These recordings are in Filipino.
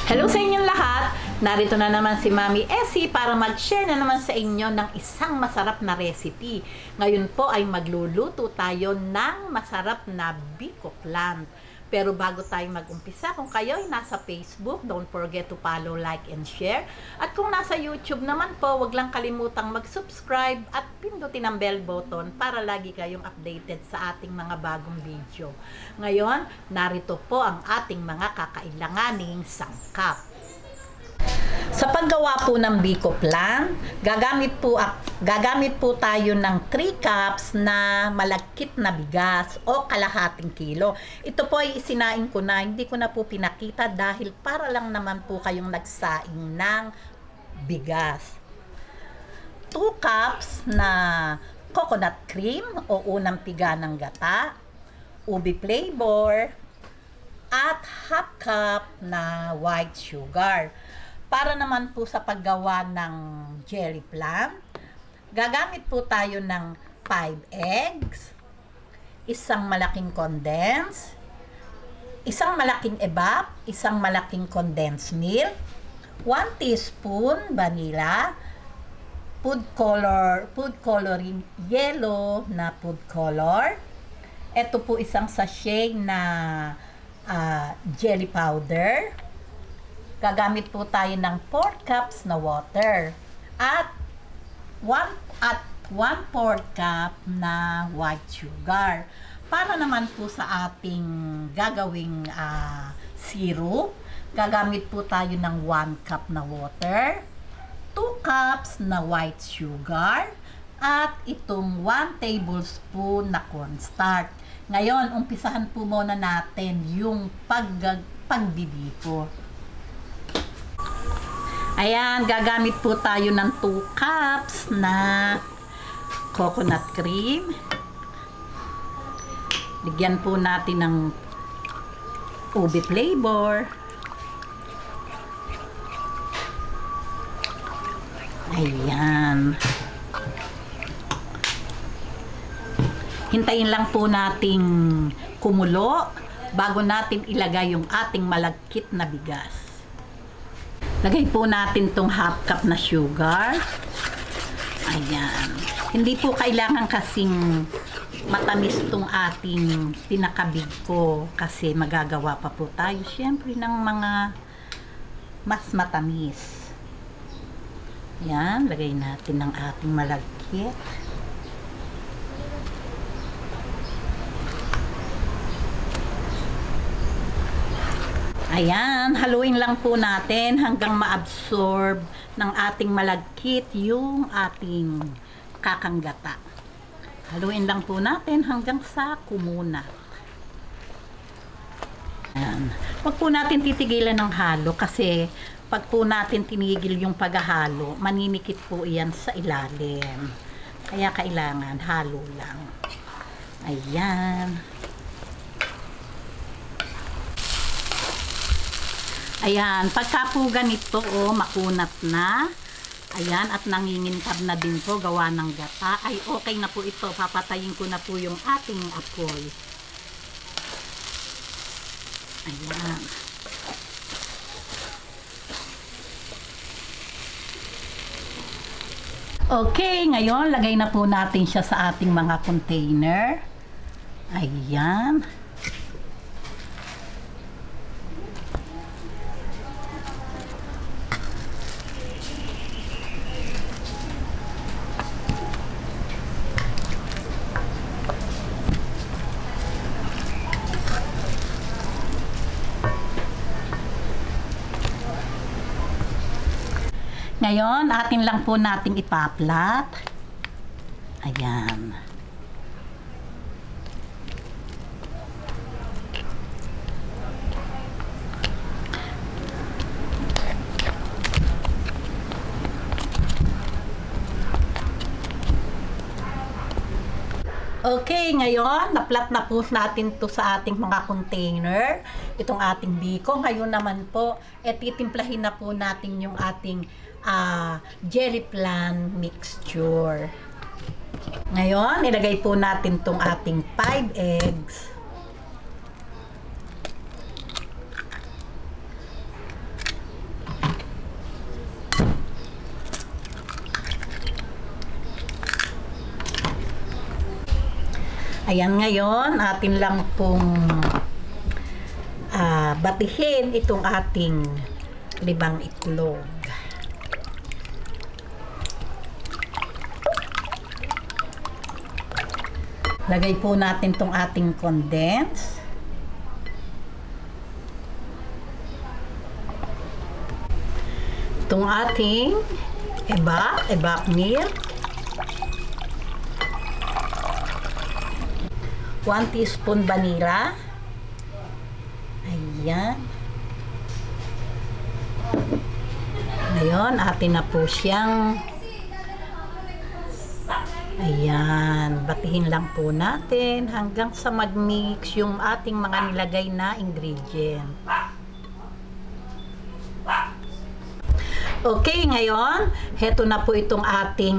Hello sa inyong lahat! Narito na naman si Mami Essie para mag-share na naman sa inyo ng isang masarap na recipe. Ngayon po ay magluluto tayo ng masarap na biko plant. Pero bago tayo mag-umpisa, kung kayo ay nasa Facebook, don't forget to follow, like, and share. At kung nasa YouTube naman po, wag lang kalimutang mag-subscribe at pindutin ang bell button para lagi kayong updated sa ating mga bagong video. Ngayon, narito po ang ating mga kakailanganing sangkap. Sa paggawa po ng biko plant, gagamit po tayo ng 3 cups na malagkit na bigas o kalahating kilo. Ito po ay isinain ko na, hindi ko na po pinakita dahil para lang naman po kayong nagsaing ng bigas. 2 cups na coconut cream o unang piga ng gata, ubi flavor, at half cup na white sugar. Para naman po sa paggawa ng jelly plant, gagamit po tayo ng 5 eggs, isang malaking condense, isang malaking evap, isang malaking condensed milk, 1 teaspoon vanilla, food coloring yellow na food color. Ito po isang sachet na jelly powder. Gagamit po tayo ng 4 cups na water at 1/4 cup na white sugar. Para naman po sa ating gagawing syrup, gagamit po tayo ng 1 cup na water, 2 cups na white sugar, at itong 1 tablespoon na cornstarch. Ngayon, umpisahan po muna natin yung pagbibiko. Ayan, gagamit po tayo ng 2 cups na coconut cream. Bigyan po natin ng ubi flavor. Ayan. Hintayin lang po nating kumulo bago natin ilagay yung ating malagkit na bigas. Lagay po natin tong half cup na sugar. Ayan. Hindi po kailangan kasing matamis tong ating pinakabig ko kasi magagawa pa po tayo syempre ng mga mas matamis. Ayan. Lagay natin ang ating malagkit. Ayan, haluin lang po natin hanggang ma-absorb ng ating malagkit yung ating kakanggata. Haluin lang po natin hanggang sa kumunat. Ayan. Huwag po natin titigilan ng halo kasi pag po natin tinigil yung paghahalo, maninikit po iyan sa ilalim. Kaya kailangan halo lang. Ayan. Ayan, pagka po ganito, makunat na. Ayan, at nangingintab na din po, gawa ng gata. Ay, okay na po ito. Papatayin ko na po yung ating apoy. Ayan. Okay, ngayon, lagay na po natin siya sa ating mga container. Ayan. Ngayon, atin lang po nating ipaplat. Ayan. Okay, ngayon, naplat na po natin to sa ating mga container. Itong ating biko. Ngayon naman po, titimplahin na po natin yung ating jelly plant mixture. Ngayon, nilagay po natin tong ating 5 eggs. Ayan, ngayon, atin lang pong batihin itong ating libang itlog. Lagay po natin itong ating condense. Itong ating ebak milk. 1 teaspoon vanilla. Ayan. Ngayon, atin na po siyang batihin lang po natin hanggang sa mag-mix yung ating mga nilagay na ingredient. Okay, ngayon, heto na po itong ating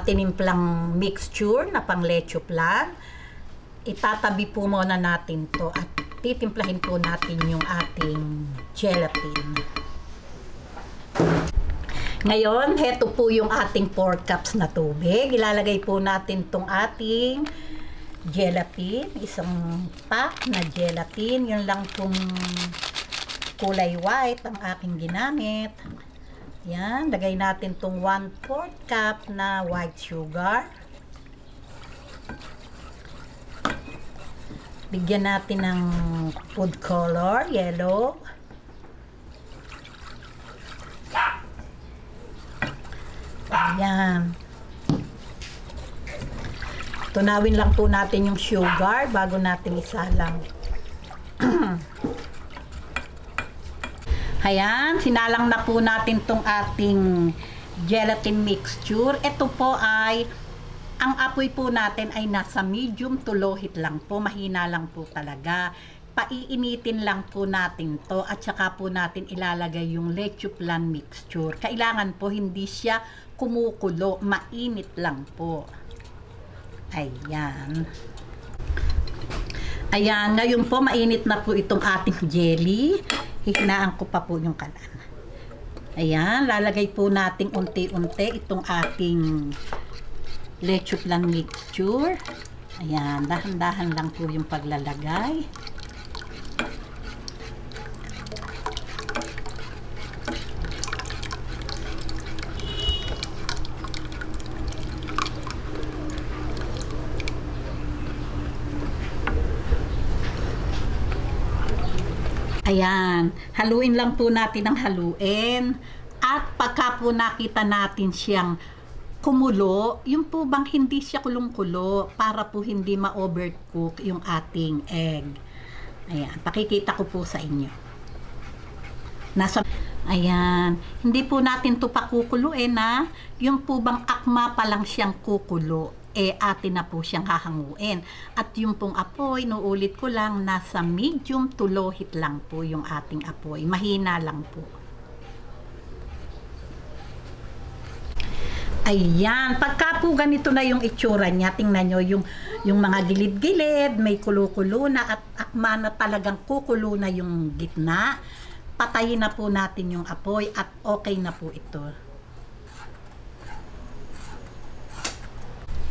tinimplang mixture na pang leche flan. Itatabi po muna natin to at titimplahin po natin yung ating gelatin. Ngayon, heto po yung ating 4 cups na tubig. Ilalagay po natin tong ating gelatin, isang pack na gelatin. Yun lang pong kulay white ang aking ginamit. Yan, lagay natin tong 1/4 cup na white sugar. Bigyan natin ng food color, yellow. Ayan. Tunawin lang po natin yung sugar bago natin isalang. Ayan, sinalang na po natin tong ating gelatin mixture. Ito po ay, ang apoy po natin ay nasa medium to low heat lang po. Mahina lang po talaga. Paiinitin lang po natin to at saka po natin ilalagay yung leche flan mixture. Kailangan po hindi siya kumukulo. Mainit lang po. Ayan. Ayan, ngayon po mainit na po itong ating jelly. Hihinaan ko pa po yung kalan. Ayan, lalagay po natin unti-unti itong ating leche flan mixture. Ayan, dahan-dahan lang po yung paglalagay. Ayan, haluin lang po natin ng haluin. At pagka po nakita natin siyang kumulo, yung po bang hindi siya kulong-kulo para po hindi ma-overcook yung ating egg. Ayan, pakikita ko po sa inyo. Ayan, hindi po natin to pakukuluin na yung po bang akma pa lang siyang kukulo. Atin na po siyang hahanguin. At yung pong apoy, nuulit ko lang, nasa medium to low heat lang po yung ating apoy. Mahina lang po. Ayan, pagka po ganito na yung itsura niya, tingnan nyo yung mga gilid-gilid, may kulo-kulo na at akma na talagang kukulo na yung gitna. Patayin na po natin yung apoy at okay na po ito.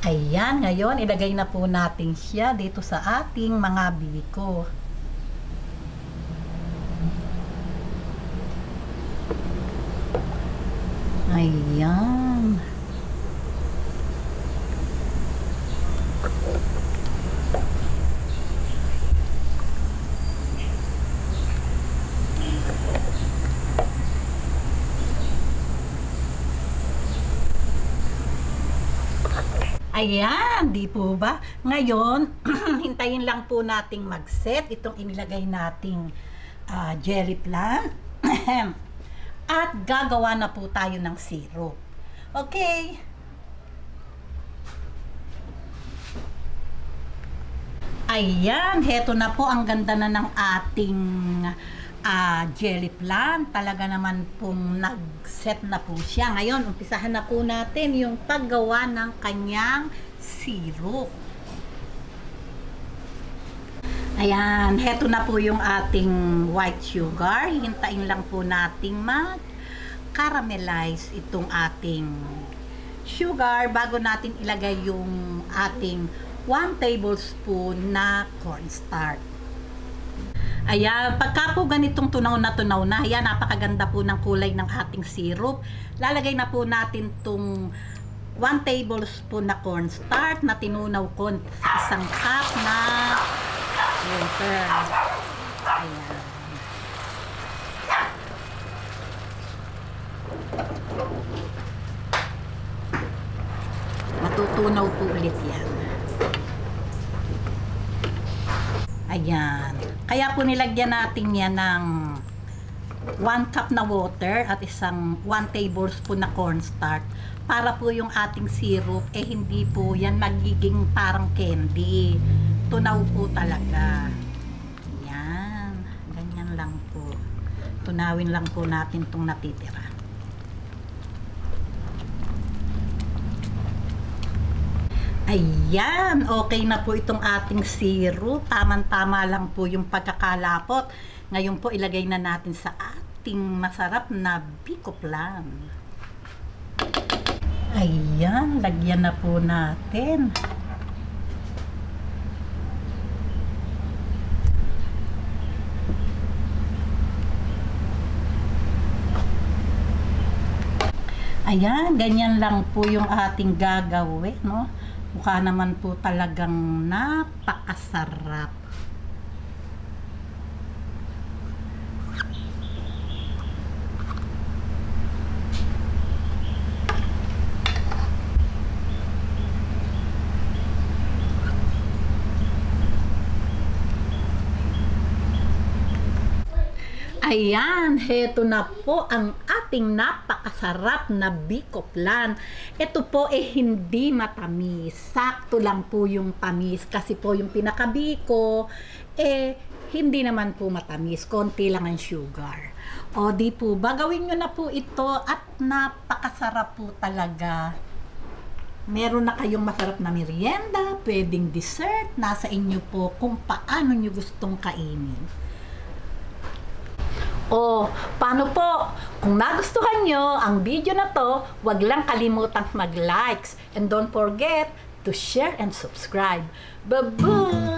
Ayan, ngayon ilagay na po natin siya dito sa ating mga biko. Ayan. Ayan, di po ba? Ngayon, hintayin lang po nating mag-set itong inilagay nating jelly flan. At gagawa na po tayo ng syrup. Okay. Ayan, heto na po. Ang ganda na ng ating jelly flan. Talaga naman pong nag-set na po siya. Ngayon, umpisahan na po natin yung paggawa ng kanyang syrup. Ayan, heto na po yung ating white sugar. Hintayin lang po nating mag-caramelize itong ating sugar bago natin ilagay yung ating 1 tablespoon na cornstarch. Ayan, pagka po ganitong tunaw na, ayan, napakaganda po ng kulay ng ating syrup. Lalagay na po natin tong 1 tablespoon na cornstarch na tinunaw ko sa isang cup na water. Ayan. Matutunaw po ulit yan. Ayan. Kaya po nilagyan natin yan ng 1 cup na water at isang 1 tablespoon na cornstarch para po yung ating syrup hindi po yan magiging parang candy. Tunaw po talaga. Yan. Ganyan lang po. Tunawin lang po natin itong natitira. Ayan, okay na po itong ating syrup. Tama-tama lang po yung pagkakalapot. Ngayon po ilagay na natin sa ating masarap na biko flan. Ayan, lagyan na po natin. Ayan, ganyan lang po yung ating gagawin, no? Mukha naman po talagang napakasarap. Ayan, heto na po ang ating napakasarap na biko flan. Ito po hindi matamis. Sakto lang po yung tamis kasi po yung pinakabiko hindi naman po matamis. Konti lang ang sugar. O di po ba, gawin nyo na po ito at napakasarap po talaga. Meron na kayong masarap na merienda, pwedeng dessert. Nasa inyo po kung paano nyo gustong kainin. O, paano po? Kung nagustuhan nyo ang video na to, wag lang kalimutang mag-likes. And don't forget to share and subscribe. Bye-bye!